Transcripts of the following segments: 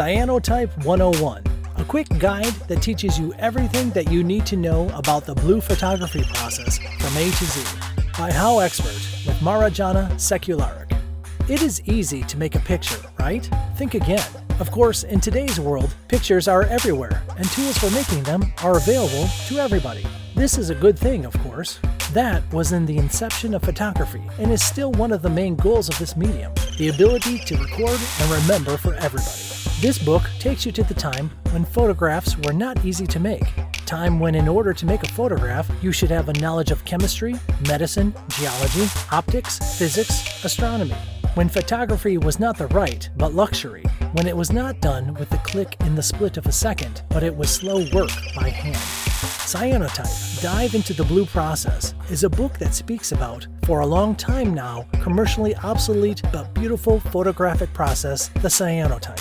Cyanotype 101, a quick guide that teaches you everything that you need to know about the blue photography process from A to Z, by HowExpert with Marajana Sekularic. It is easy to make a picture, right? Think again. Of course, in today's world, pictures are everywhere, and tools for making them are available to everybody. This is a good thing, of course. That was in the inception of photography, and is still one of the main goals of this medium, the ability to record and remember for everybody. This book takes you to the time when photographs were not easy to make. Time when in order to make a photograph, you should have a knowledge of chemistry, medicine, geology, optics, physics, astronomy. When photography was not the right, but luxury. When it was not done with the click in the split of a second, but it was slow work by hand. Cyanotype, Dive into the Blue Process, is a book that speaks about, for a long time now, commercially obsolete but beautiful photographic process, the cyanotype.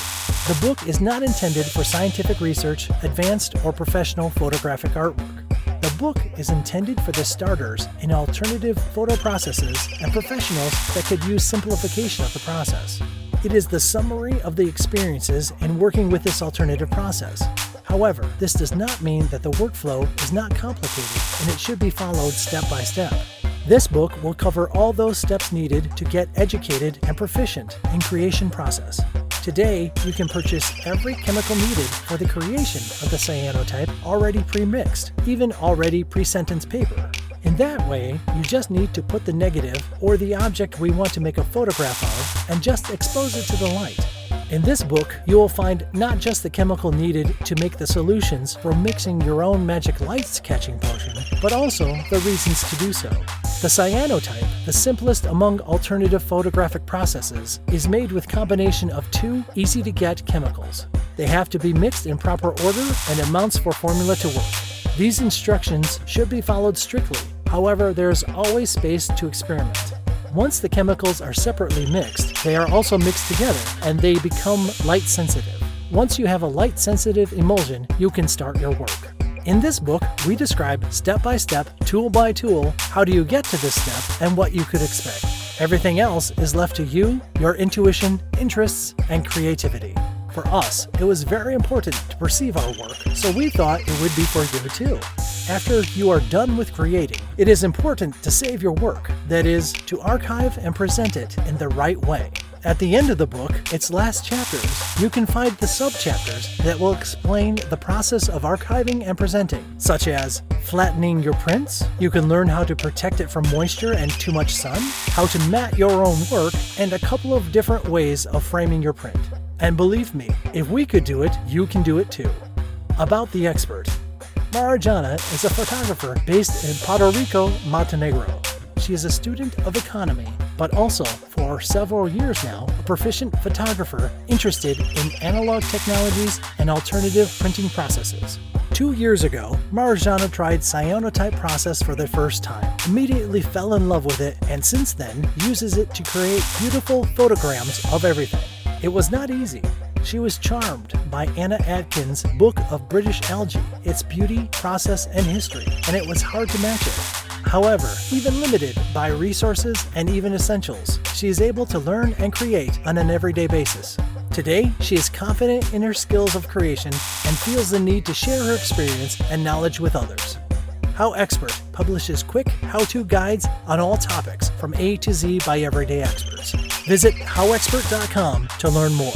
The book is not intended for scientific research, advanced or professional photographic artwork. The book is intended for the starters in alternative photo processes and professionals that could use simplification of the process. It is the summary of the experiences in working with this alternative process. However, this does not mean that the workflow is not complicated and it should be followed step by step. This book will cover all those steps needed to get educated and proficient in creation process. Today, you can purchase every chemical needed for the creation of the cyanotype already pre-mixed, even already pre-sentenced paper. In that way, you just need to put the negative or the object we want to make a photograph of and just expose it to the light. In this book, you will find not just the chemical needed to make the solutions for mixing your own magic light-catching potion, but also the reasons to do so. The cyanotype, the simplest among alternative photographic processes, is made with combination of two easy-to-get chemicals. They have to be mixed in proper order and amounts for formula to work. These instructions should be followed strictly. However, there is always space to experiment. Once the chemicals are separately mixed, they are also mixed together and they become light-sensitive. Once you have a light-sensitive emulsion, you can start your work. In this book, we describe step-by-step, tool-by-tool, how do you get to this step and what you could expect. Everything else is left to you, your intuition, interests, and creativity. For us, it was very important to perceive our work, so we thought it would be for you too. After you are done with creating, it is important to save your work, that is, to archive and present it in the right way. At the end of the book, its last chapters, you can find the sub-chapters that will explain the process of archiving and presenting, such as flattening your prints. You can learn how to protect it from moisture and too much sun, how to mat your own work, and a couple of different ways of framing your print. And believe me, if we could do it, you can do it too. About the expert. Marajana is a photographer based in Puerto Rico, Montenegro. She is a student of economy, but also, for several years now, a proficient photographer interested in analog technologies and alternative printing processes. 2 years ago, Marajana tried cyanotype process for the first time, immediately fell in love with it, and since then uses it to create beautiful photograms of everything. It was not easy. She was charmed by Anna Atkins' book of British algae, its beauty, process, and history, and it was hard to match it. However, even limited by resources and even essentials, she is able to learn and create on an everyday basis. Today, she is confident in her skills of creation and feels the need to share her experience and knowledge with others. HowExpert publishes quick how-to guides on all topics from A to Z by everyday experts. Visit HowExpert.com to learn more.